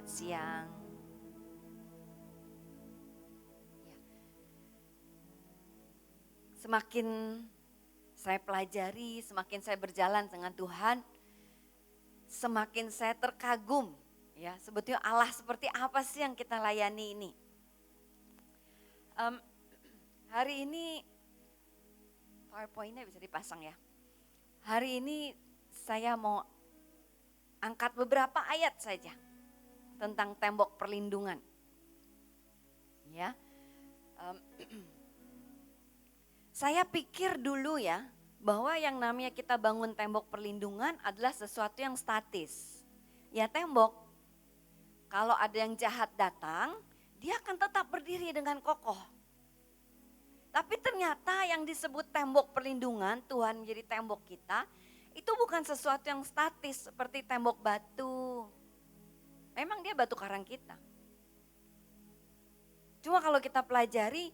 Selamat siang. Ya, semakin saya pelajari, semakin saya berjalan dengan Tuhan, semakin saya terkagum. Ya, sebetulnya Allah seperti apa sih yang kita layani ini? Em, Hari ini PowerPoint-nya bisa dipasang ya. Hari ini saya mau angkat beberapa ayat saja tentang tembok perlindungan. Ya, em, saya pikir dulu ya bahwa yang namanya kita bangun tembok perlindungan adalah sesuatu yang statis. Ya tembok, kalau ada yang jahat datang, dia akan tetap berdiri dengan kokoh. Tapi ternyata yang disebut tembok perlindungan, Tuhan menjadi tembok kita, itu bukan sesuatu yang statis seperti tembok batu. Memang dia batu karang kita. Cuma kalau kita pelajari,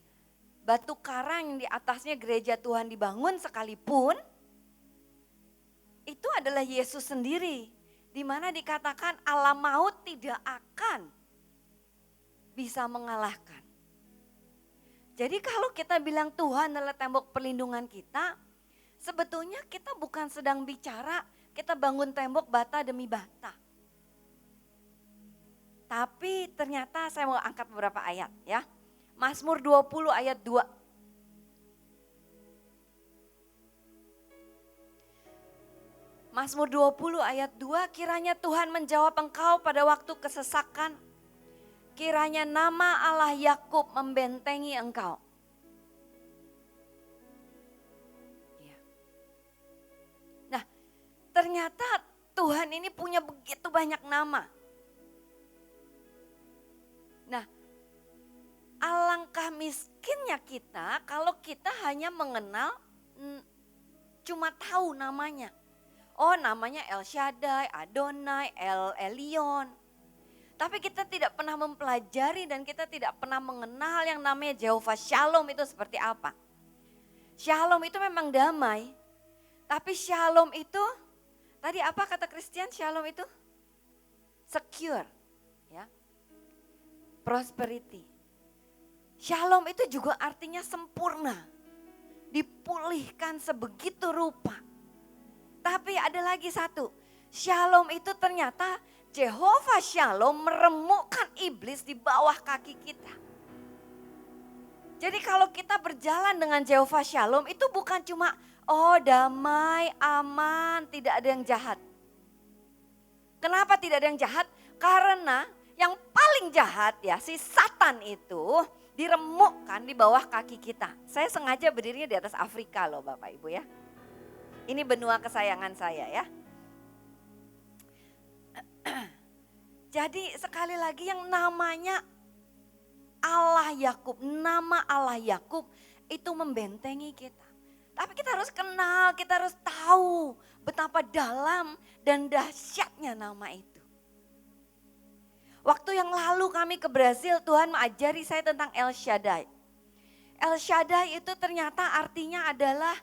batu karang yang di atasnya gereja Tuhan dibangun sekalipun, itu adalah Yesus sendiri. Di mana dikatakan alam maut tidak akan bisa mengalahkan. Jadi kalau kita bilang Tuhan adalah tembok perlindungan kita, sebetulnya kita bukan sedang bicara kita bangun tembok bata demi bata. Tapi ternyata saya mau angkat beberapa ayat ya. Mazmur 20 ayat 2. Mazmur 20 ayat 2, kiranya Tuhan menjawab engkau pada waktu kesesakan. Kiranya nama Allah Yakub membentengi engkau. Ya. Nah, ternyata Tuhan ini punya begitu banyak nama. Nah, alangkah miskinnya kita kalau kita hanya mengenal, cuma tahu namanya. Oh, namanya El Shaddai, Adonai, El Elyon. Tapi kita tidak pernah mempelajari dan kita tidak pernah mengenal yang namanya Jehovah Shalom itu seperti apa. Shalom itu memang damai. Tapi Shalom itu, tadi apa kata Christian Shalom itu? Secure. Ya. Prosperity. Shalom itu juga artinya sempurna. Dipulihkan sebegitu rupa. Tapi ada lagi satu. Shalom itu ternyata Jehovah Shalom meremukkan iblis di bawah kaki kita. Jadi kalau kita berjalan dengan Jehovah Shalom itu bukan cuma damai, aman, tidak ada yang jahat. Kenapa tidak ada yang jahat? Karena yang paling jahat ya si Satan itu diremukkan di bawah kaki kita. Saya sengaja berdirinya di atas Afrika loh Bapak Ibu ya. Ini benua kesayangan saya ya. Jadi sekali lagi yang namanya Allah Yakub, nama Allah Yakub itu membentengi kita. Tapi kita harus kenal, kita harus tahu betapa dalam dan dahsyatnya nama itu. Waktu yang lalu kami ke Brasil, Tuhan mengajari saya tentang El Shaddai. El Shaddai itu ternyata artinya adalah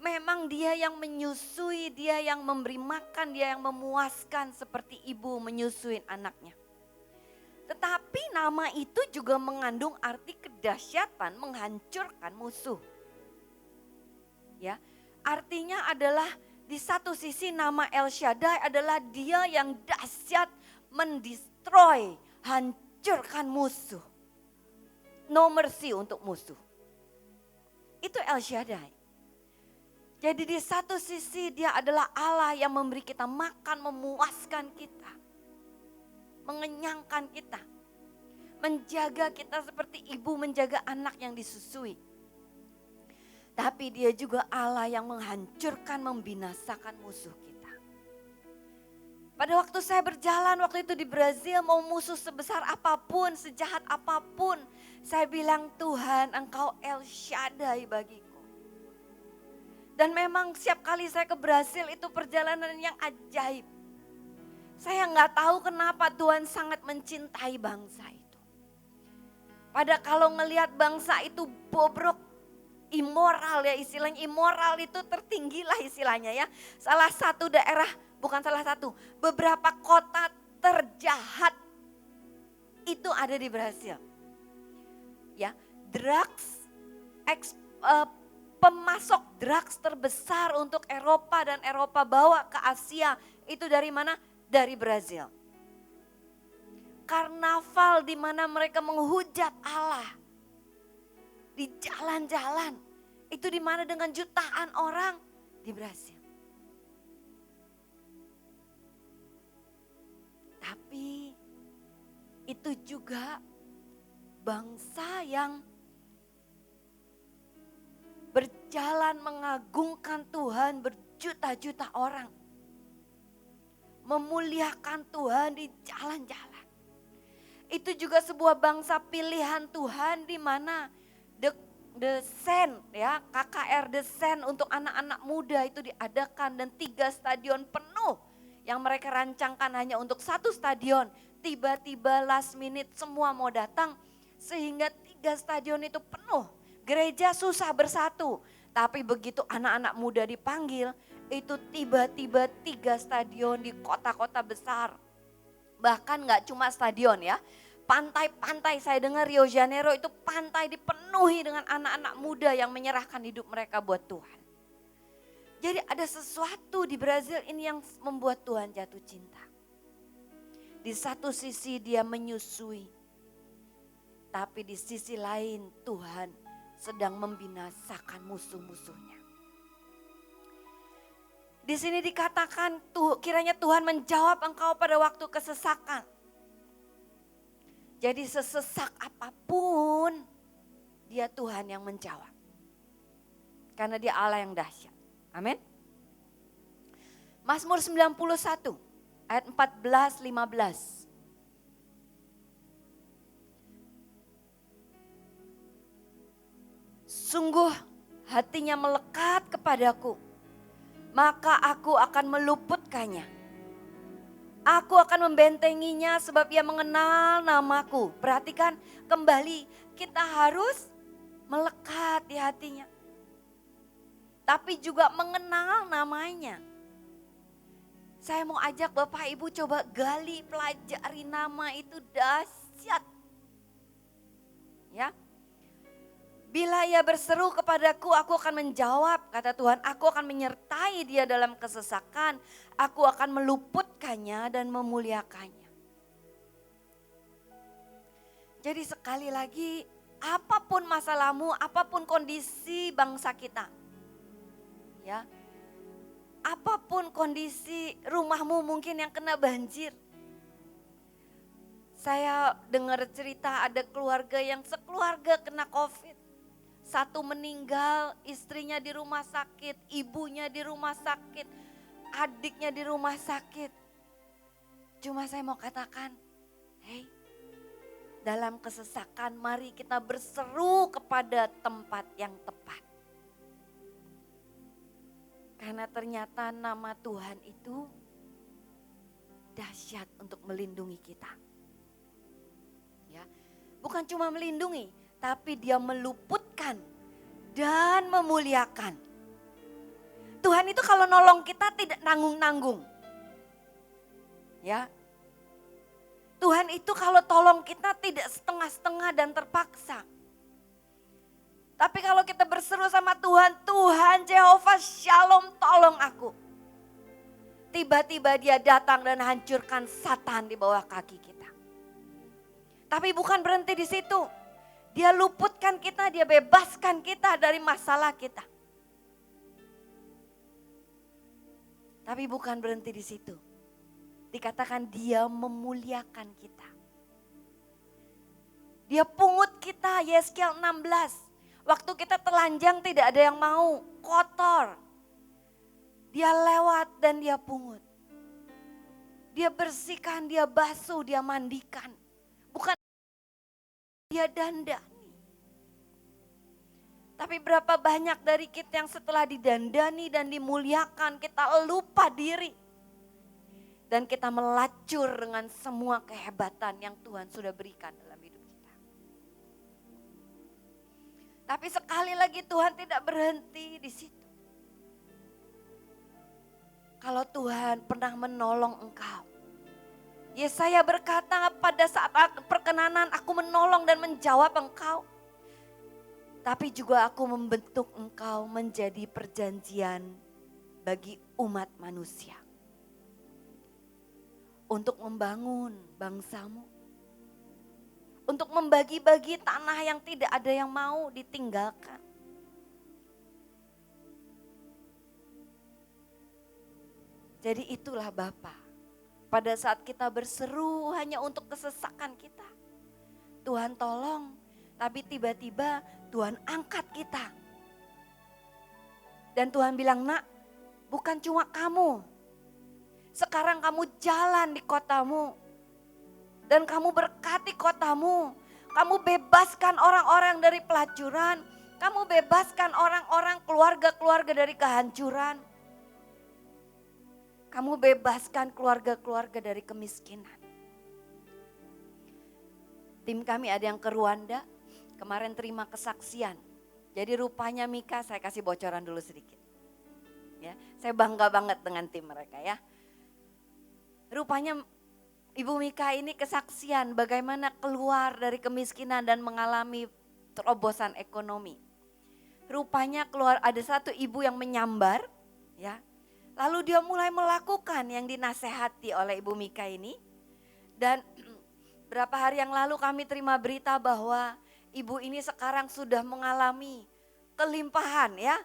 memang dia yang menyusui, dia yang memberi makan, dia yang memuaskan seperti ibu menyusui anaknya. Tetapi nama itu juga mengandung arti kedahsyatan menghancurkan musuh. Ya, artinya adalah di satu sisi nama El Shaddai adalah dia yang dahsyat mendestroy, hancurkan musuh. No mercy untuk musuh. Itu El Shaddai. Jadi di satu sisi dia adalah Allah yang memberi kita makan, memuaskan kita. Mengenyangkan kita. Menjaga kita seperti ibu menjaga anak yang disusui. Tapi dia juga Allah yang menghancurkan, membinasakan musuh kita. Pada waktu saya berjalan waktu itu di Brazil, mau musuh sebesar apapun, sejahat apapun. Saya bilang Tuhan engkau El Shaddai bagiku. Dan memang setiap kali saya ke Brasil itu perjalanan yang ajaib. Saya nggak tahu kenapa Tuhan sangat mencintai bangsa itu. Pada kalau ngelihat bangsa itu bobrok, immoral ya istilahnya, immoral itu tertinggi lah istilahnya ya. Salah satu daerah, bukan salah satu, beberapa kota terjahat itu ada di Brasil. Ya, pemasok drugs terbesar untuk Eropa dan Eropa bawa ke Asia itu dari mana? Dari Brasil. Karnaval di mana mereka menghujat Allah di jalan-jalan, itu di mana dengan jutaan orang di Brasil. Tapi itu juga bangsa yang berjalan mengagungkan Tuhan, berjuta-juta orang memuliakan Tuhan di jalan-jalan. Itu juga sebuah bangsa pilihan Tuhan di mana The Sen, ya, KKR The Sen untuk anak-anak muda itu diadakan dan 3 stadion penuh yang mereka rancangkan hanya untuk 1 stadion. Tiba-tiba last minute semua mau datang sehingga 3 stadion itu penuh. Gereja susah bersatu, tapi begitu anak-anak muda dipanggil itu tiba-tiba 3 stadion di kota-kota besar. Bahkan gak cuma stadion ya. Pantai-pantai, saya dengar Rio Janeiro itu pantai dipenuhi dengan anak-anak muda yang menyerahkan hidup mereka buat Tuhan. Jadi ada sesuatu di Brasil ini yang membuat Tuhan jatuh cinta. Di satu sisi dia menyusui, tapi di sisi lain Tuhan sedang membinasakan musuh-musuhnya. Di sini dikatakan kiranya Tuhan menjawab engkau pada waktu kesesakan. Jadi sesesak apapun, dia Tuhan yang menjawab. Karena dia Allah yang dahsyat. Amin. Mazmur 91 ayat 14-15. Sungguh hatinya melekat kepadaku, maka aku akan meluputkannya. Aku akan membentenginya sebab ia mengenal namaku. Perhatikan kembali, kita harus melekat di hatinya. Tapi juga mengenal namanya. Saya mau ajak Bapak Ibu coba gali, pelajari nama itu dahsyat. Ya. Bila ia berseru kepadaku, aku akan menjawab, kata Tuhan. Aku akan menyertai dia dalam kesesakan. Aku akan meluputkannya dan memuliakannya. Jadi sekali lagi, apapun masalahmu, apapun kondisi bangsa kita. Ya. Apapun kondisi rumahmu mungkin yang kena banjir. Saya dengar cerita ada keluarga yang sekeluarga kena COVID. Satu meninggal, istrinya di rumah sakit, ibunya di rumah sakit, adiknya di rumah sakit. Cuma saya mau katakan, hei, dalam kesesakan mari kita berseru kepada tempat yang tepat. Karena ternyata nama Tuhan itu dahsyat untuk melindungi kita. Ya, bukan cuma melindungi, tapi dia meluputkan dan memuliakan. Tuhan itu kalau nolong kita tidak nanggung-nanggung. Ya. Tuhan itu kalau tolong kita tidak setengah-setengah dan terpaksa. Tapi kalau kita berseru sama Tuhan, Tuhan Jehovah Shalom tolong aku. Tiba-tiba dia datang dan hancurkan Satan di bawah kaki kita. Tapi bukan berhenti di situ. Dia luputkan kita, dia bebaskan kita dari masalah kita. Tapi bukan berhenti di situ. Dikatakan dia memuliakan kita. Dia pungut kita, Yeskiel 16. Waktu kita telanjang tidak ada yang mau, kotor. Dia lewat dan dia pungut. Dia bersihkan, dia basuh, dia mandikan. Bukan dia dandani. Tapi berapa banyak dari kita yang setelah didandani dan dimuliakan kita lupa diri. Dan kita melacur dengan semua kehebatan yang Tuhan sudah berikan dalam hidup kita. Tapi sekali lagi Tuhan tidak berhenti di situ. Kalau Tuhan pernah menolong engkau, Yesaya berkata, pada saat perkenanan aku menolong dan menjawab engkau. Tapi juga aku membentuk engkau menjadi perjanjian bagi umat manusia. Untuk membangun bangsamu. Untuk membagi-bagi tanah yang tidak ada yang mau ditinggalkan. Jadi itulah Bapa. Pada saat kita berseru hanya untuk kesesakan kita. Tuhan tolong, tapi tiba-tiba Tuhan angkat kita. Dan Tuhan bilang, nak, bukan cuma kamu. Sekarang kamu jalan di kotamu. Dan kamu berkati kotamu. Kamu bebaskan orang-orang dari pelacuran. Kamu bebaskan orang-orang keluarga-keluarga dari kehancuran. Kamu bebaskan keluarga-keluarga dari kemiskinan. Tim kami ada yang ke Rwanda, kemarin terima kesaksian. Jadi rupanya Mika, saya kasih bocoran dulu sedikit. Ya, saya bangga banget dengan tim mereka ya. Rupanya Ibu Mika ini kesaksian bagaimana keluar dari kemiskinan dan mengalami terobosan ekonomi. Rupanya keluar ada satu ibu yang menyambar, ya. Lalu dia mulai melakukan yang dinasehati oleh Ibu Mika ini. Dan berapa hari yang lalu kami terima berita bahwa ibu ini sekarang sudah mengalami kelimpahan ya.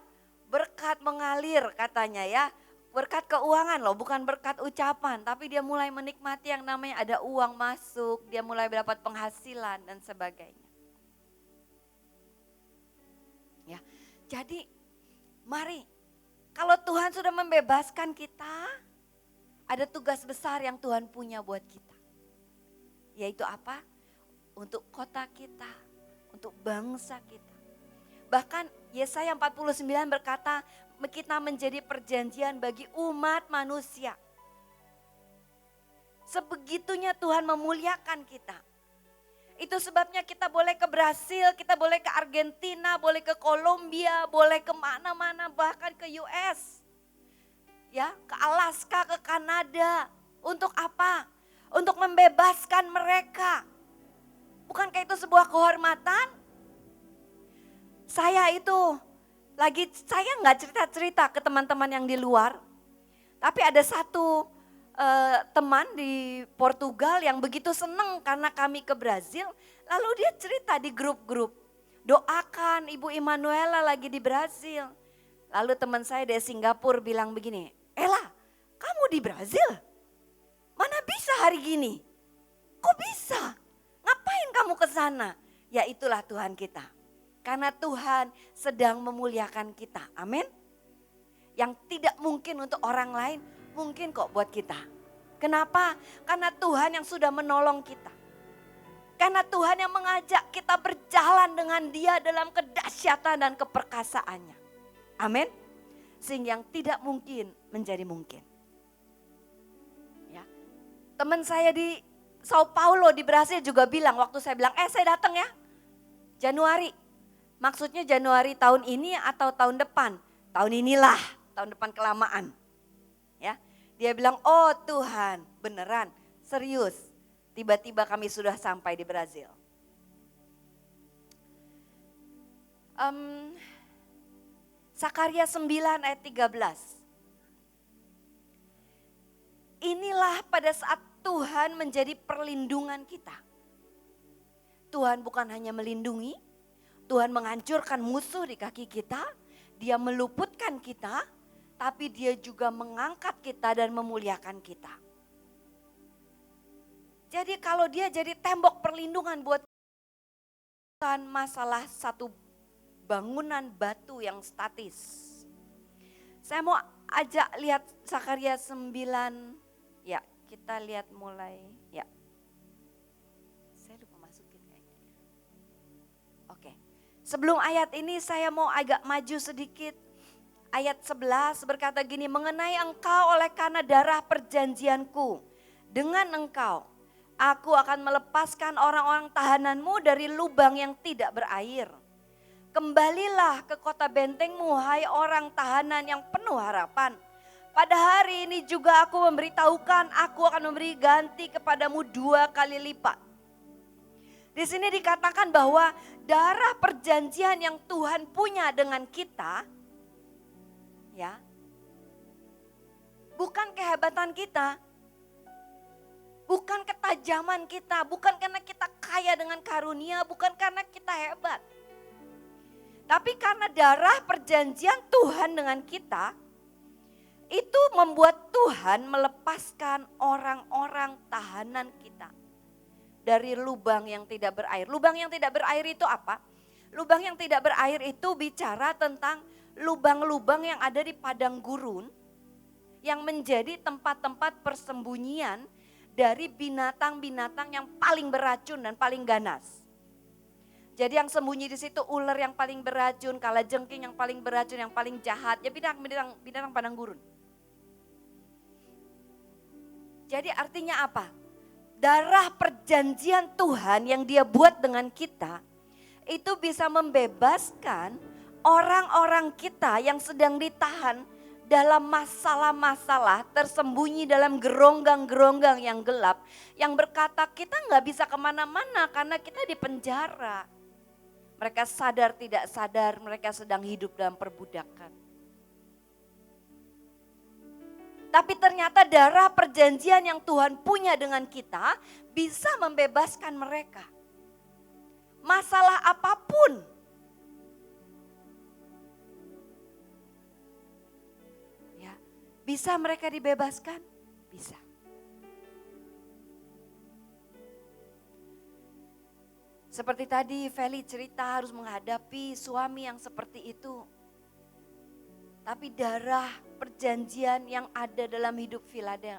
Berkat mengalir katanya ya. Berkat keuangan loh, bukan berkat ucapan. Tapi dia mulai menikmati yang namanya ada uang masuk. Dia mulai mendapat penghasilan dan sebagainya. Ya, jadi mari. Kalau Tuhan sudah membebaskan kita, ada tugas besar yang Tuhan punya buat kita. Yaitu apa? Untuk kota kita, untuk bangsa kita. Bahkan Yesaya 49 berkata, kita menjadi perjanjian bagi umat manusia. Sebegitunya Tuhan memuliakan kita. Itu sebabnya kita boleh ke Brasil, kita boleh ke Argentina, boleh ke Kolombia, boleh kemana-mana, bahkan ke US. Ya, ke Alaska, ke Kanada. Untuk apa? Untuk membebaskan mereka. Bukankah itu sebuah kehormatan? Saya nggak cerita-cerita ke teman-teman yang di luar. Tapi ada satu teman di Portugal yang begitu senang karena kami ke Brasil. Lalu dia cerita di grup-grup. Doakan Ibu Immanuela lagi di Brasil. Lalu teman saya dari Singapura bilang begini, Ella, kamu di Brasil? Mana bisa hari gini? Kok bisa? Ngapain kamu ke sana? Ya itulah Tuhan kita. Karena Tuhan sedang memuliakan kita. Amin. Yang tidak mungkin untuk orang lain, mungkin kok buat kita. Kenapa? Karena Tuhan yang sudah menolong kita. Karena Tuhan yang mengajak kita berjalan dengan Dia dalam kedahsyatan dan keperkasaannya. Amin. Sehingga yang tidak mungkin menjadi mungkin. Ya. Teman saya di Sao Paulo di Brasil juga bilang, waktu saya bilang, saya datang ya. Januari. Maksudnya Januari tahun ini atau tahun depan? Tahun inilah, tahun depan kelamaan. Ya. Dia bilang, oh Tuhan, beneran, serius. Tiba-tiba kami sudah sampai di Brasil. Sakarya 9 ayat 13. Inilah pada saat Tuhan menjadi perlindungan kita. Tuhan bukan hanya melindungi, Tuhan menghancurkan musuh di kaki kita, Dia meluputkan kita, tapi Dia juga mengangkat kita dan memuliakan kita. Jadi kalau Dia jadi tembok perlindungan buat bukan masalah satu bangunan batu yang statis. Saya mau ajak lihat Sakarya 9, ya kita lihat mulai, ya. Saya lupa masukin kayaknya. Oke, sebelum ayat ini saya mau agak maju sedikit. Ayat 11 berkata gini, mengenai engkau oleh karena darah perjanjianku dengan engkau, aku akan melepaskan orang-orang tahananmu dari lubang yang tidak berair. Kembalilah ke kota bentengmu, hai orang tahanan yang penuh harapan. Pada hari ini juga aku memberitahukan, aku akan memberi ganti kepadamu 2 kali lipat. Di sini dikatakan bahwa darah perjanjian yang Tuhan punya dengan kita, ya, bukan kehebatan kita, bukan ketajaman kita, bukan karena kita kaya dengan karunia, bukan karena kita hebat. Tapi karena darah perjanjian Tuhan dengan kita, itu membuat Tuhan melepaskan orang-orang tahanan kita dari lubang yang tidak berair. Lubang yang tidak berair itu apa? Lubang yang tidak berair itu bicara tentang lubang-lubang yang ada di padang gurun yang menjadi tempat-tempat persembunyian dari binatang-binatang yang paling beracun dan paling ganas. Jadi yang sembunyi di situ ular yang paling beracun, kalajengking yang paling beracun, yang paling jahat, ya binatang padang gurun. Jadi artinya apa? Darah perjanjian Tuhan yang Dia buat dengan kita itu bisa membebaskan orang-orang kita yang sedang ditahan dalam masalah-masalah tersembunyi dalam geronggang-geronggang yang gelap. Yang berkata kita nggak bisa kemana-mana karena kita di penjara. Mereka sadar tidak sadar mereka sedang hidup dalam perbudakan. Tapi ternyata darah perjanjian yang Tuhan punya dengan kita bisa membebaskan mereka. Masalah apapun. Ya, bisa mereka dibebaskan? Bisa. Seperti tadi Feli cerita harus menghadapi suami yang seperti itu. Tapi darah perjanjian yang ada dalam hidup Filadel,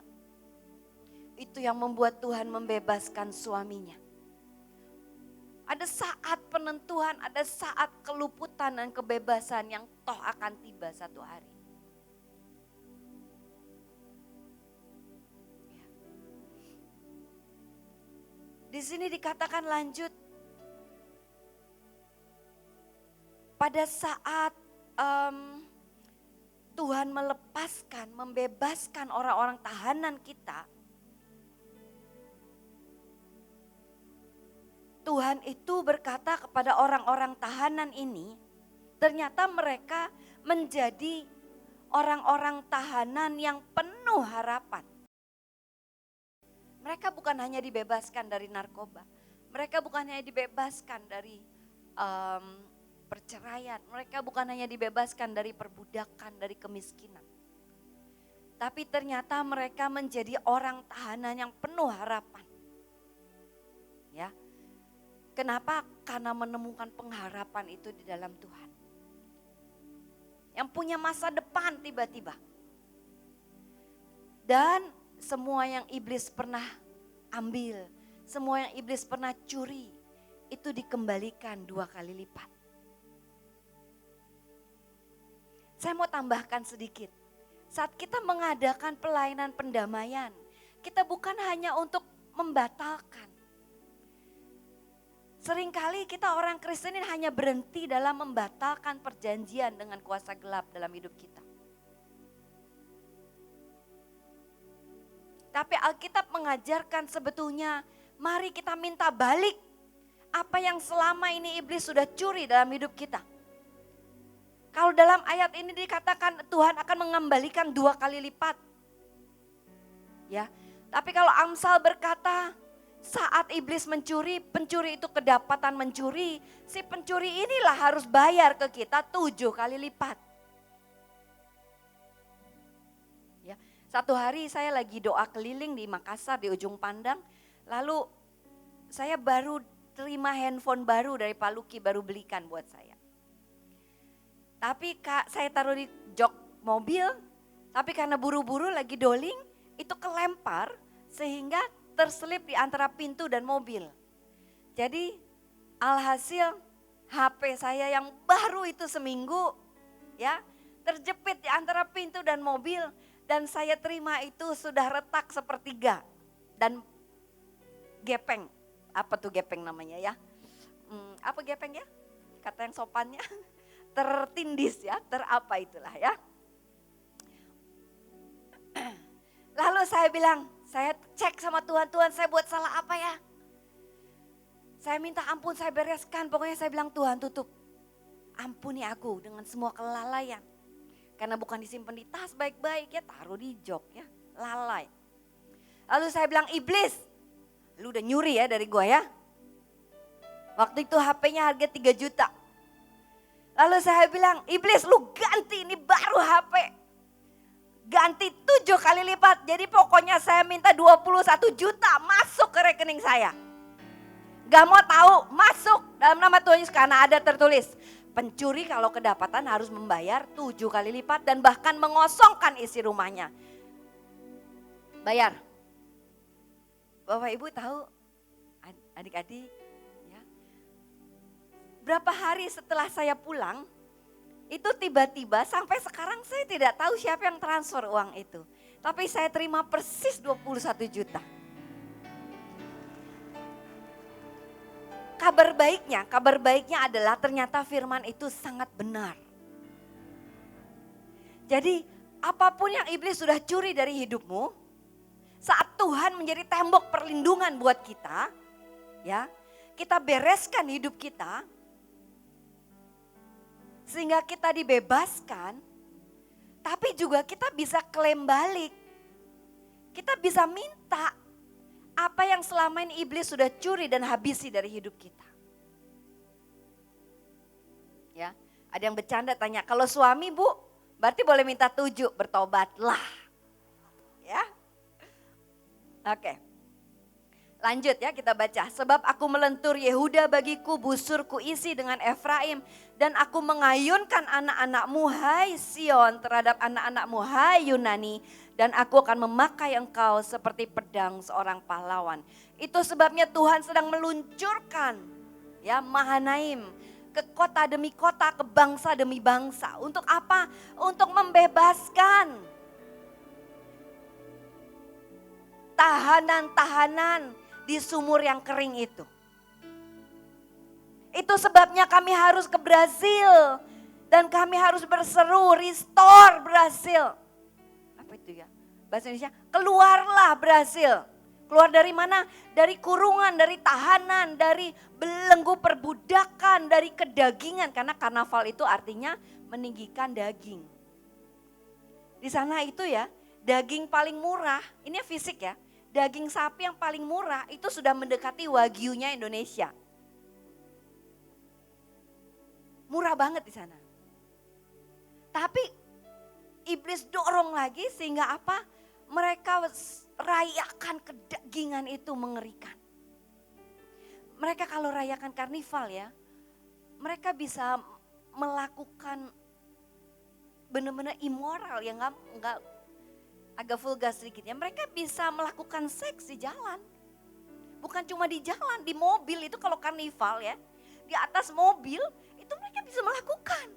itu yang membuat Tuhan membebaskan suaminya. Ada saat penentuan, ada saat keluputan dan kebebasan yang toh akan tiba satu hari. Di sini dikatakan lanjut, pada saat Tuhan melepaskan, membebaskan orang-orang tahanan kita, Tuhan itu berkata kepada orang-orang tahanan ini, ternyata mereka menjadi orang-orang tahanan yang penuh harapan. Mereka bukan hanya dibebaskan dari narkoba, mereka bukan hanya dibebaskan dari perceraian, mereka bukan hanya dibebaskan dari perbudakan, dari kemiskinan. Tapi ternyata mereka menjadi orang tahanan yang penuh harapan. Ya. Kenapa? Karena menemukan pengharapan itu di dalam Tuhan. Yang punya masa depan tiba-tiba. Dan semua yang iblis pernah ambil, semua yang iblis pernah curi, itu dikembalikan 2 kali lipat. Saya mau tambahkan sedikit. Saat kita mengadakan pelayanan pendamaian, kita bukan hanya untuk membatalkan. Seringkali kita orang Kristen ini hanya berhenti dalam membatalkan perjanjian dengan kuasa gelap dalam hidup kita. Tapi Alkitab mengajarkan sebetulnya, mari kita minta balik apa yang selama ini iblis sudah curi dalam hidup kita. Kalau dalam ayat ini dikatakan Tuhan akan mengembalikan 2 kali lipat. Ya. Tapi kalau Amsal berkata saat iblis mencuri, pencuri itu kedapatan mencuri, si pencuri inilah harus bayar ke kita 7 kali lipat. Ya. Satu hari saya lagi doa keliling di Makassar di ujung Pandang, lalu saya baru terima handphone baru dari Pak Luki, baru belikan buat saya. Tapi saya taruh di jok mobil, tapi karena buru-buru lagi doling, itu kelempar sehingga terselip di antara pintu dan mobil. Jadi alhasil HP saya yang baru itu seminggu ya terjepit di antara pintu dan mobil, dan saya terima itu sudah retak sepertiga dan gepeng. Apa tuh gepeng namanya ya? Apa gepeng ya? Kata yang sopannya. Tertindis ya, terapa itulah ya. Lalu saya bilang, saya cek sama Tuhan, Tuhan saya buat salah apa ya? Saya minta ampun, saya bereskan, pokoknya saya bilang Tuhan tutup. Ampuni aku dengan semua kelalaian. Karena bukan disimpan di tas baik-baik ya, taruh di jok ya, lalai. Lalu saya bilang, iblis, lu udah nyuri ya dari gua ya. Waktu itu HP-nya harga 3 juta. Lalu saya bilang, iblis lu ganti, ini baru HP. Ganti 7 kali lipat, jadi pokoknya saya minta 21 juta masuk ke rekening saya. Gak mau tahu, masuk dalam nama Tuhan Yesus, karena ada tertulis. Pencuri kalau kedapatan harus membayar 7 kali lipat dan bahkan mengosongkan isi rumahnya. Bayar. Bapak Ibu tahu, adik-adik, ya, berapa hari setelah saya pulang, itu tiba-tiba sampai sekarang saya tidak tahu siapa yang transfer uang itu. Tapi saya terima persis 21 juta. Kabar baiknya adalah ternyata firman itu sangat benar. Jadi apapun yang iblis sudah curi dari hidupmu, saat Tuhan menjadi tembok perlindungan buat kita, ya, kita bereskan hidup kita, sehingga kita dibebaskan, tapi juga kita bisa klaim balik. Kita bisa minta apa yang selama ini iblis sudah curi dan habisi dari hidup kita. Ya, ada yang bercanda tanya, kalau suami bu, berarti boleh minta 7, bertobatlah. Ya, oke. Lanjut ya, kita baca. Sebab aku melentur Yehuda bagiku, busurku isi dengan Efraim. Dan aku mengayunkan anak-anakmu hai Sion terhadap anak-anakmu hai Yunani. Dan aku akan memakai engkau seperti pedang seorang pahlawan. Itu sebabnya Tuhan sedang meluncurkan ya Mahanaim ke kota demi kota, ke bangsa demi bangsa. Untuk apa? Untuk membebaskan tahanan-tahanan di sumur yang kering itu. Itu sebabnya kami harus ke Brasil dan kami harus berseru, restore Brasil. Apa itu ya? Bahasa Indonesia, keluarlah Brasil. Keluar dari mana? Dari kurungan, dari tahanan, dari belenggu perbudakan, dari kedagingan. Karena karnaval itu artinya meninggikan daging. Di sana itu ya, daging paling murah, ini fisik ya. Daging sapi yang paling murah itu sudah mendekati Wagyunya Indonesia. Murah banget di sana. Tapi iblis dorong lagi sehingga apa? Mereka rayakan kedagingan itu mengerikan. Mereka kalau rayakan karnival ya, mereka bisa melakukan benar-benar immoral yang enggak agak vulgar sedikit ya. Mereka bisa melakukan seks di jalan. Bukan cuma di jalan, di mobil itu kalau karnival ya. Di atas mobil itu mereka bisa melakukan.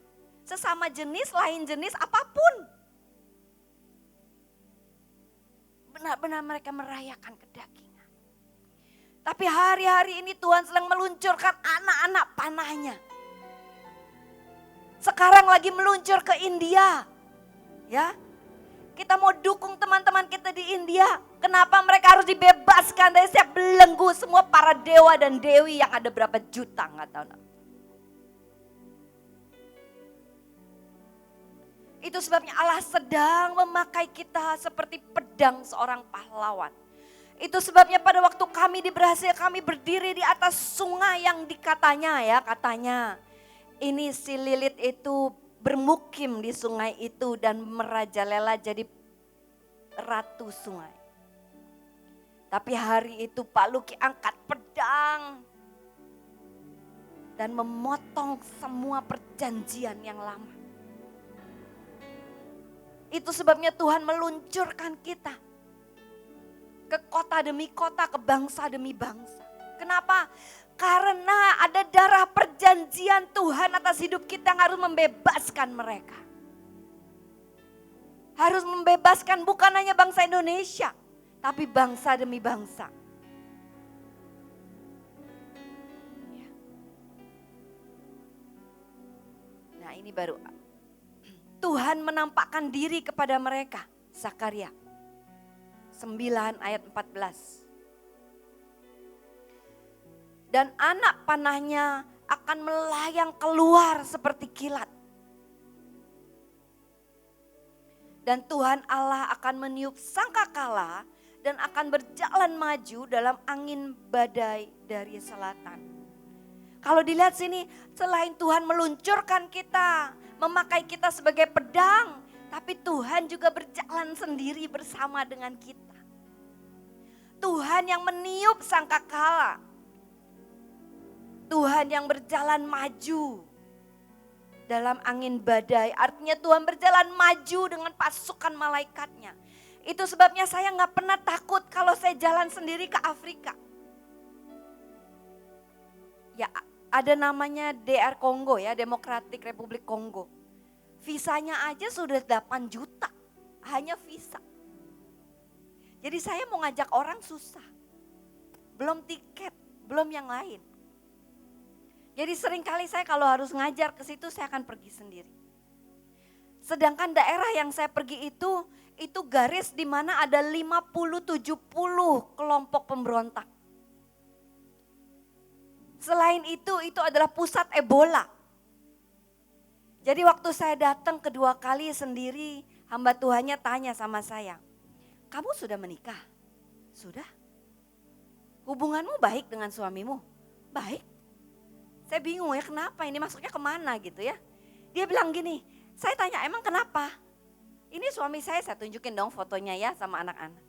Sesama jenis, lain jenis, apapun. Benar-benar mereka merayakan kedagingan. Tapi hari-hari ini Tuhan sedang meluncurkan anak-anak panahnya. Sekarang lagi meluncur ke India. Ya, kita mau dukung teman-teman kita di India. Kenapa mereka harus dibebaskan dari setiap belenggu semua para dewa dan dewi yang ada berapa juta nggak tahu. Itu sebabnya Allah sedang memakai kita seperti pedang seorang pahlawan. Itu sebabnya pada waktu kami di Brasil, kami berdiri di atas sungai yang katanya ini si Lilith itu bermukim di sungai itu dan merajalela jadi ratu sungai. Tapi hari itu Pak Luki angkat pedang dan memotong semua perjanjian yang lama. Itu sebabnya Tuhan meluncurkan kita ke kota demi kota, ke bangsa demi bangsa. Kenapa? Karena ada darah perjanjian Tuhan atas hidup kita yang harus membebaskan mereka. Harus membebaskan bukan hanya bangsa Indonesia, tapi bangsa demi bangsa. Nah ini baru Tuhan menampakkan diri kepada mereka, Zakaria. 9 ayat 14. Dan anak panahnya akan melayang keluar seperti kilat. Dan Tuhan Allah akan meniup sangkakala dan akan berjalan maju dalam angin badai dari selatan. Kalau dilihat sini, selain Tuhan meluncurkan kita, memakai kita sebagai pedang, tapi Tuhan juga berjalan sendiri bersama dengan kita. Tuhan yang meniup sangkakala. Tuhan yang berjalan maju dalam angin badai. Artinya Tuhan berjalan maju dengan pasukan malaikatnya. Itu sebabnya saya gak pernah takut kalau saya jalan sendiri ke Afrika. Ya ada namanya DR Kongo ya, Demokratik Republik Kongo. Visanya aja sudah 8 juta, hanya visa. Jadi saya mau ngajak orang susah. Belum tiket, belum yang lain. Jadi seringkali saya kalau harus ngajar ke situ saya akan pergi sendiri. Sedangkan daerah yang saya pergi itu garis di mana ada 50-70 kelompok pemberontak. Selain itu adalah pusat Ebola. Jadi waktu saya datang kedua kali sendiri, hamba Tuhannya tanya sama saya, "Kamu sudah menikah?" "Sudah." "Hubunganmu baik dengan suamimu?" "Baik." Saya bingung ya, kenapa ini masuknya kemana gitu ya. Dia bilang gini, saya tanya, "Emang kenapa?" "Ini suami saya tunjukin dong fotonya ya sama anak-anak."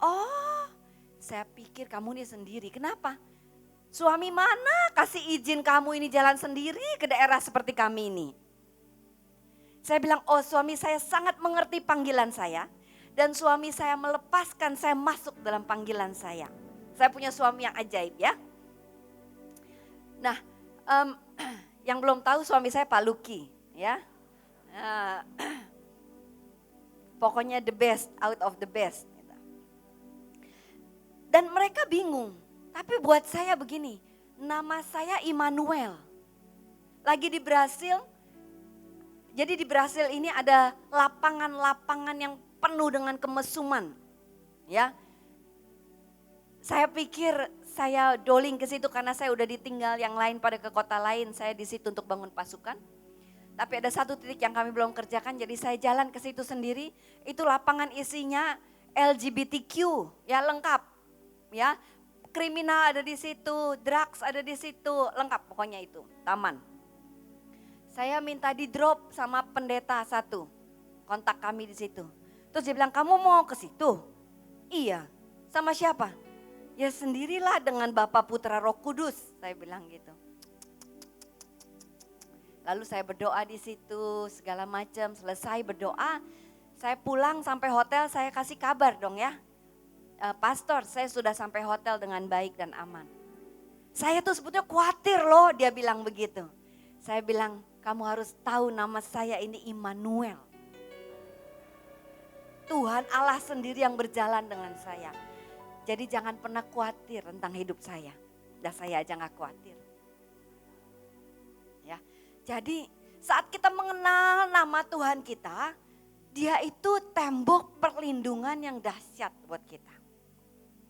"Oh, saya pikir kamu ini sendiri, kenapa?" "Suami mana kasih izin kamu ini jalan sendiri ke daerah seperti kami ini?" Saya bilang, "Oh, suami saya sangat mengerti panggilan saya. Dan suami saya melepaskan saya masuk dalam panggilan saya. Saya punya suami yang ajaib ya." Nah, yang belum tahu suami saya Pak Luki ya. Pokoknya the best, out of the best. Dan mereka bingung, tapi buat saya begini, nama saya Immanuel. Lagi di Brasil, jadi di Brasil ini ada lapangan-lapangan yang penuh dengan kemesuman. Ya, saya pikir saya doling ke situ karena saya udah ditinggal yang lain pada ke kota lain. Saya di situ untuk bangun pasukan. Tapi ada satu titik yang kami belum kerjakan, jadi saya jalan ke situ sendiri. Itu lapangan isinya LGBTQ, ya lengkap, ya kriminal ada di situ, drugs ada di situ, lengkap pokoknya itu taman. Saya minta di drop sama pendeta satu, kontak kami di situ. Terus dia bilang, "Kamu mau ke situ?" "Iya." "Sama siapa?" "Ya sendirilah dengan Bapa Putra Roh Kudus," saya bilang gitu. Lalu saya berdoa di situ segala macam, selesai berdoa, saya pulang sampai hotel saya kasih kabar dong ya. "Pastor, saya sudah sampai hotel dengan baik dan aman." "Saya tuh sebetulnya khawatir loh," dia bilang begitu. Saya bilang, "Kamu harus tahu nama saya ini Immanuel. Tuhan Allah sendiri yang berjalan dengan saya. Jadi jangan pernah khawatir tentang hidup saya." Dan saya aja gak khawatir. Ya, jadi saat kita mengenal nama Tuhan kita, Dia itu tembok perlindungan yang dahsyat buat kita.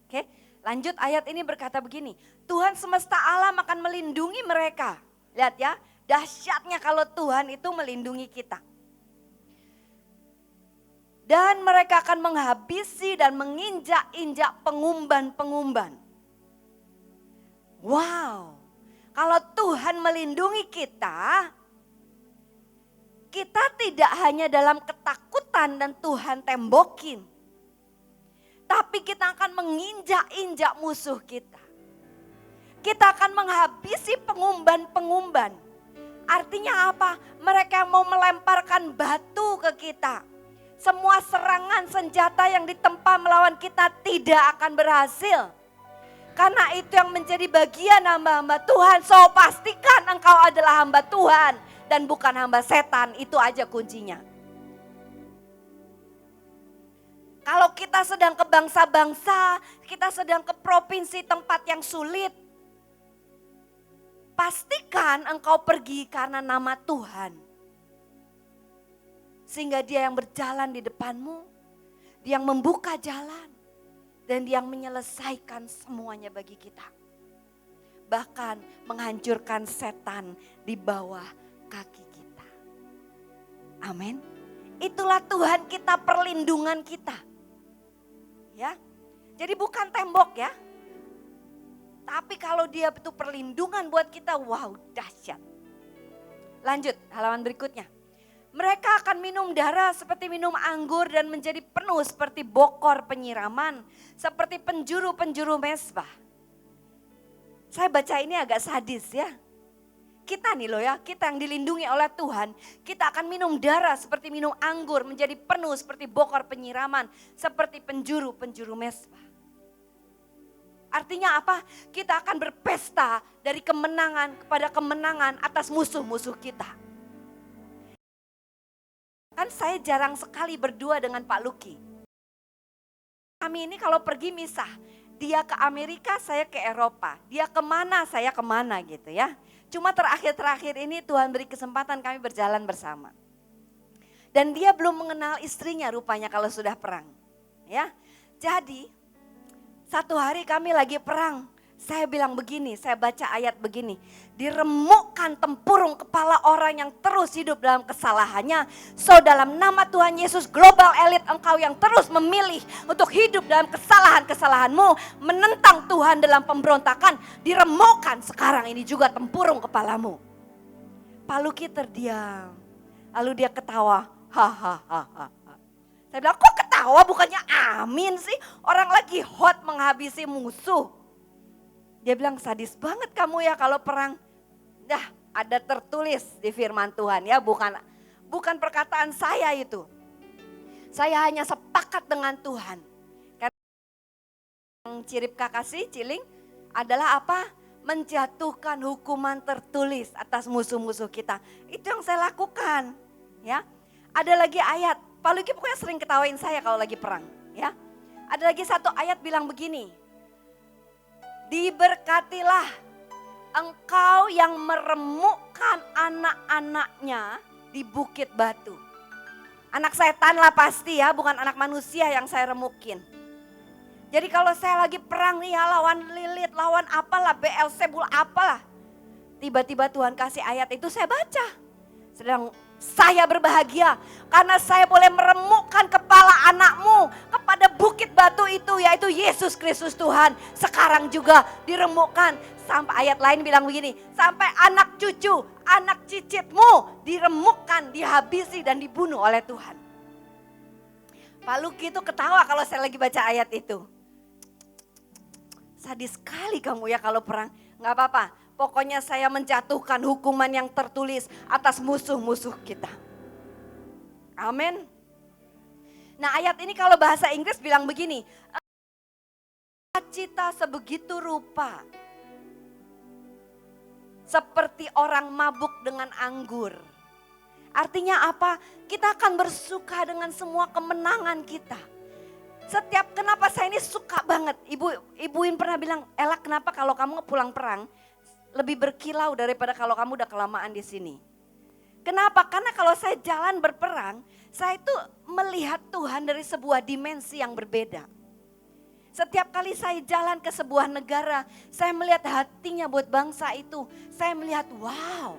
Oke, lanjut ayat ini berkata begini, Tuhan semesta alam akan melindungi mereka. Lihat ya, dahsyatnya kalau Tuhan itu melindungi kita. Dan mereka akan menghabisi dan menginjak-injak pengumban-pengumban. Wow, kalau Tuhan melindungi kita, kita tidak hanya dalam ketakutan dan Tuhan tembokin. Tapi kita akan menginjak-injak musuh kita. Kita akan menghabisi pengumban-pengumban. Artinya apa? Mereka mau melemparkan batu ke kita. Semua serangan senjata yang ditempa melawan kita tidak akan berhasil. Karena itu yang menjadi bagian hamba-hamba Tuhan. So pastikan engkau adalah hamba Tuhan dan bukan hamba setan. Itu aja kuncinya. Kalau kita sedang ke bangsa-bangsa, kita sedang ke provinsi tempat yang sulit. Pastikan engkau pergi karena nama Tuhan. Sehingga Dia yang berjalan di depanmu. Dia yang membuka jalan. Dan dia yang menyelesaikan semuanya bagi kita. Bahkan menghancurkan setan di bawah kaki kita. Amin. Itulah Tuhan kita, perlindungan kita. Ya. Jadi bukan tembok ya. Tapi kalau dia itu perlindungan buat kita, wow, dahsyat. Lanjut, halaman berikutnya. Mereka akan minum darah seperti minum anggur dan menjadi penuh seperti bokor penyiraman, seperti penjuru-penjuru mezbah. Saya baca ini agak sadis ya. Kita nih loh ya, kita yang dilindungi oleh Tuhan, kita akan minum darah seperti minum anggur, menjadi penuh seperti bokor penyiraman, seperti penjuru-penjuru mezbah. Artinya apa? Kita akan berpesta dari kemenangan kepada kemenangan atas musuh-musuh kita. Kan saya jarang sekali berdua dengan Pak Luki. Kami ini kalau pergi misah, dia ke Amerika, saya ke Eropa. Dia kemana, saya kemana gitu ya. Cuma terakhir-terakhir ini Tuhan beri kesempatan kami berjalan bersama. Dan dia belum mengenal istrinya rupanya kalau sudah perang. Ya, jadi satu hari kami lagi perang. Saya bilang begini, saya baca ayat begini. Diremukkan tempurung kepala orang yang terus hidup dalam kesalahannya. So dalam nama Tuhan Yesus, global elit engkau yang terus memilih untuk hidup dalam kesalahan-kesalahanmu. Menentang Tuhan dalam pemberontakan. Diremukkan sekarang ini juga tempurung kepalamu. Pak Luki terdiam. Lalu dia ketawa. Hahaha. Saya bilang, kok ketawa bukannya amin sih? Orang lagi hot menghabisi musuh. Dia bilang, sadis banget kamu ya kalau perang. Dah ada tertulis di firman Tuhan ya, bukan perkataan saya itu. Saya hanya sepakat dengan Tuhan. Karena yang Cirip kasih, Ciling, adalah apa? Menjatuhkan hukuman tertulis atas musuh-musuh kita. Itu yang saya lakukan. Ya, ada lagi ayat. Pak Luki pokoknya sering ketawain saya kalau lagi perang. Ya, ada lagi satu ayat bilang begini. Diberkatilah engkau yang meremukkan anak-anaknya di bukit batu. Anak setan lah pasti ya, bukan anak manusia yang saya remukin. Jadi kalau saya lagi perang nih ya, lawan Lilith, lawan apalah, Beelzebul apalah. Tiba-tiba Tuhan kasih ayat itu, saya baca. Sedang saya berbahagia karena saya boleh meremukkan kepala anakmu kepada bukit batu itu, yaitu Yesus Kristus Tuhan. Sekarang juga diremukkan. Sampai ayat lain bilang begini, sampai anak cucu, anak cicitmu diremukkan, dihabisi dan dibunuh oleh Tuhan. Pak Luki itu ketawa kalau saya lagi baca ayat itu. Sadis sekali kamu ya kalau perang. Gak apa-apa. Pokoknya saya menjatuhkan hukuman yang tertulis atas musuh-musuh kita. Amin. Nah ayat ini kalau bahasa Inggris bilang begini. Cita sebegitu rupa. Seperti orang mabuk dengan anggur. Artinya apa? Kita akan bersuka dengan semua kemenangan kita. Kenapa saya ini suka banget. Ibuin pernah bilang, Ella kenapa kalau kamu pulang perang lebih berkilau daripada kalau kamu udah kelamaan di sini. Kenapa? Karena kalau saya jalan berperang, saya itu melihat Tuhan dari sebuah dimensi yang berbeda. Setiap kali saya jalan ke sebuah negara, saya melihat hatinya buat bangsa itu. Saya melihat, wow,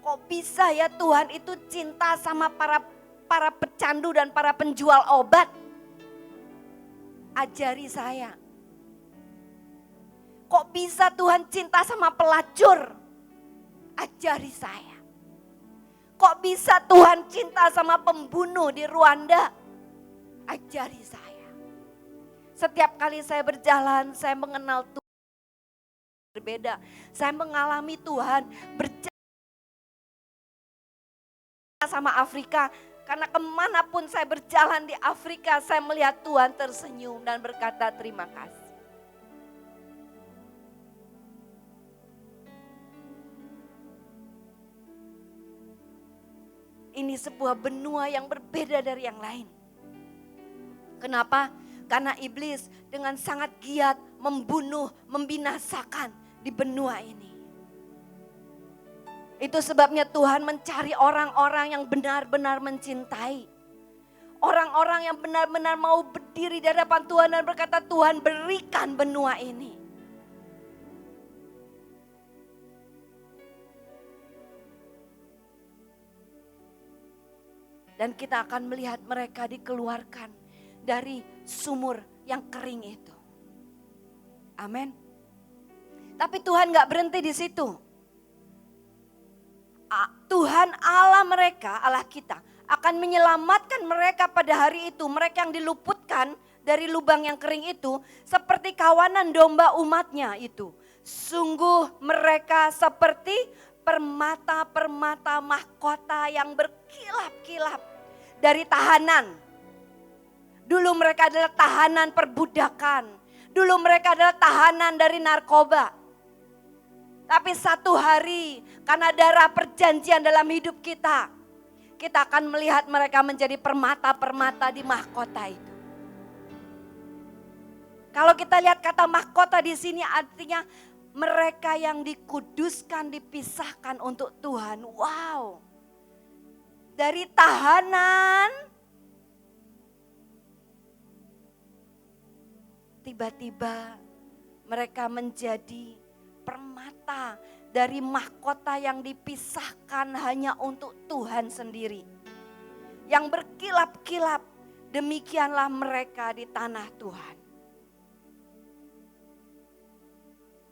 kok bisa ya Tuhan itu cinta sama para pecandu dan para penjual obat. Ajari saya. Kok bisa Tuhan cinta sama pelacur? Ajari saya. Kok bisa Tuhan cinta sama pembunuh di Rwanda? Ajari saya. Setiap kali saya berjalan, saya mengenal Tuhan berbeda. Saya mengalami Tuhan berjalan sama Afrika. Karena kemanapun saya berjalan di Afrika, saya melihat Tuhan tersenyum dan berkata terima kasih. Ini sebuah benua yang berbeda dari yang lain. Kenapa? Karena iblis dengan sangat giat membunuh, membinasakan di benua ini. Itu sebabnya Tuhan mencari orang-orang yang benar-benar mencintai. Orang-orang yang benar-benar mau berdiri di hadapan Tuhan dan berkata, Tuhan berikan benua ini. Dan kita akan melihat mereka dikeluarkan dari sumur yang kering itu. Amin. Tapi Tuhan gak berhenti di situ. Tuhan Allah mereka, Allah kita, akan menyelamatkan mereka pada hari itu. Mereka yang diluputkan dari lubang yang kering itu, seperti kawanan domba umatnya itu. Sungguh mereka seperti permata-permata mahkota yang berkilap-kilap dari tahanan. Dulu mereka adalah tahanan perbudakan. Dulu mereka adalah tahanan dari narkoba. Tapi satu hari karena darah perjanjian dalam hidup kita akan melihat mereka menjadi permata-permata di mahkota itu. Kalau kita lihat kata mahkota di sini artinya mereka yang dikuduskan, dipisahkan untuk Tuhan. Wow. Dari tahanan, tiba-tiba mereka menjadi permata dari mahkota yang dipisahkan hanya untuk Tuhan sendiri. Yang berkilap-kilap, demikianlah mereka di tanah Tuhan.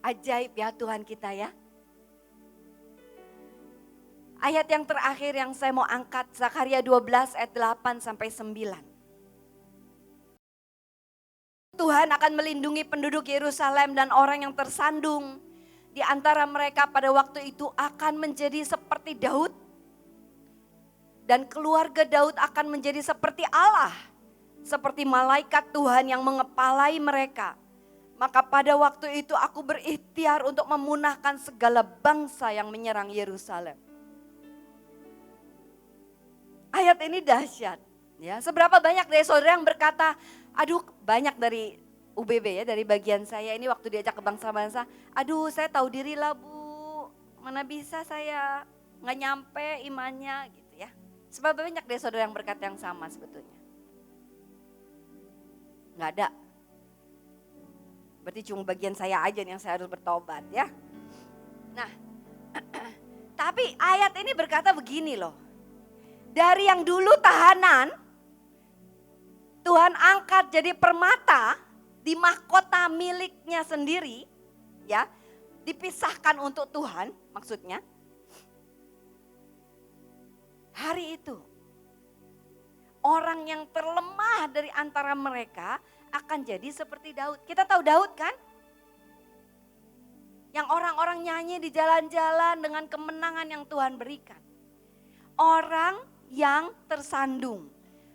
Ajaib ya Tuhan kita ya. Ayat yang terakhir yang saya mau angkat, Zakaria 12 ayat 8 sampai 9. Tuhan akan melindungi penduduk Yerusalem dan orang yang tersandung di antara mereka pada waktu itu akan menjadi seperti Daud. Dan keluarga Daud akan menjadi seperti Allah, seperti malaikat Tuhan yang mengepalai mereka. Maka pada waktu itu aku berikhtiar untuk memunahkan segala bangsa yang menyerang Yerusalem. Ayat ini dahsyat. Ya, seberapa banyak dari saudara yang berkata, aduh banyak dari UBB ya, dari bagian saya ini waktu diajak ke bangsa-bangsa, aduh saya tahu diri lah Bu, mana bisa saya nggak nyampe imannya gitu ya. Seberapa banyak dari saudara yang berkata yang sama sebetulnya? Nggak ada. Berarti cuma bagian saya aja nih yang saya harus bertobat ya. Nah, tapi ayat ini berkata begini loh. Dari yang dulu tahanan, Tuhan angkat jadi permata di mahkota miliknya sendiri, ya, dipisahkan untuk Tuhan, maksudnya. Hari itu, orang yang terlemah dari antara mereka akan jadi seperti Daud. Kita tahu Daud kan? Yang orang-orang nyanyi di jalan-jalan dengan kemenangan yang Tuhan berikan. Orang yang tersandung.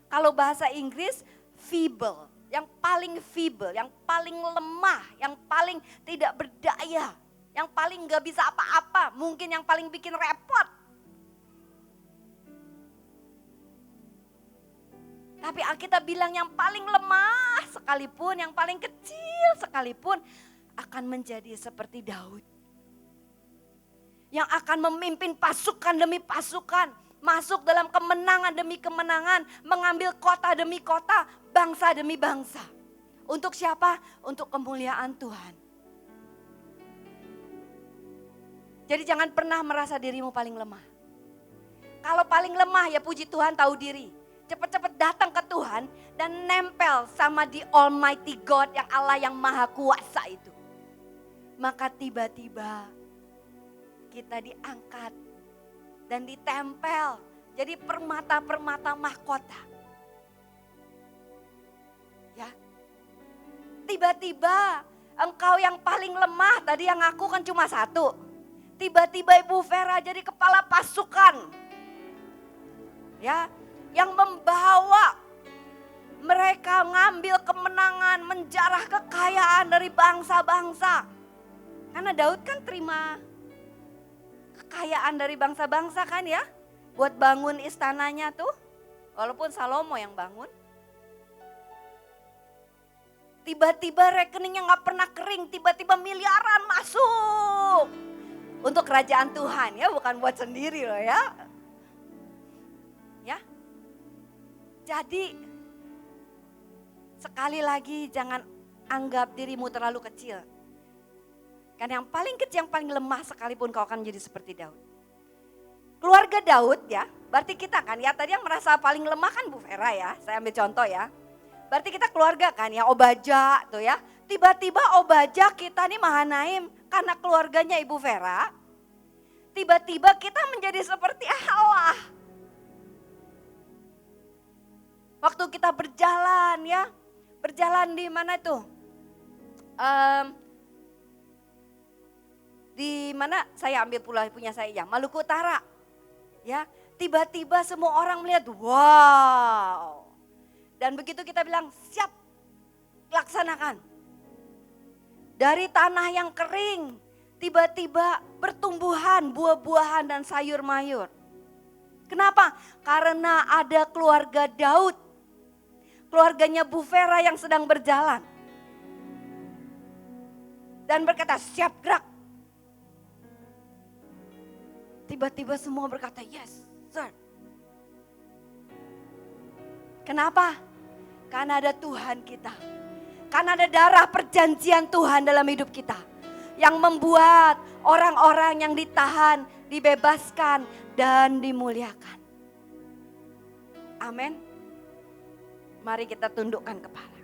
Kalau bahasa Inggris, feeble. Yang paling feeble, yang paling lemah, yang paling tidak berdaya. Yang paling gak bisa apa-apa, mungkin yang paling bikin repot. Tapi Alkitab bilang yang paling lemah sekalipun, yang paling kecil sekalipun akan menjadi seperti Daud. Yang akan memimpin pasukan demi pasukan. Masuk dalam kemenangan demi kemenangan, mengambil kota demi kota, bangsa demi bangsa. Untuk siapa? Untuk kemuliaan Tuhan. Jadi jangan pernah merasa dirimu paling lemah. Kalau paling lemah ya puji Tuhan tahu diri. Cepat-cepat datang ke Tuhan dan nempel sama di Almighty God yang Allah yang maha kuasa itu. Maka tiba-tiba kita diangkat dan ditempel jadi permata-permata mahkota. Ya. Tiba-tiba engkau yang paling lemah, tadi yang aku kan cuma satu. Tiba-tiba Ibu Vera jadi kepala pasukan. Ya, yang membawa mereka ngambil kemenangan, menjarah kekayaan dari bangsa-bangsa. Karena Daud kan terima kekayaan dari bangsa-bangsa kan ya. Buat bangun istananya tuh. Walaupun Salomo yang bangun. Tiba-tiba rekeningnya gak pernah kering. Tiba-tiba miliaran masuk. Untuk kerajaan Tuhan ya. Bukan buat sendiri loh ya. Ya. Jadi sekali lagi jangan anggap dirimu terlalu kecil. Karena yang paling kecil, yang paling lemah sekalipun kau akan menjadi seperti Daud. Keluarga Daud ya, berarti kita kan ya, tadi yang merasa paling lemah kan Bu Vera ya, saya ambil contoh ya. Berarti kita keluarga kan ya, Obaja tuh ya. Tiba-tiba Obaja kita nih Mahanaim karena keluarganya Ibu Vera. Tiba-tiba kita menjadi seperti Allah. Waktu kita berjalan ya, berjalan di mana tuh? Di mana saya ambil punya saya ya, Maluku Utara. Ya, tiba-tiba semua orang melihat, wow. Dan begitu kita bilang, siap, laksanakan. Dari tanah yang kering, tiba-tiba bertumbuhan buah-buahan dan sayur mayur. Kenapa? Karena ada keluarga Daud, keluarganya Bu Vera yang sedang berjalan. Dan berkata, siap gerak. Tiba-tiba semua berkata, yes, sir. Kenapa? Karena ada Tuhan kita. Karena ada darah perjanjian Tuhan dalam hidup kita. Yang membuat orang-orang yang ditahan, dibebaskan, dan dimuliakan. Amin. Mari kita tundukkan kepala.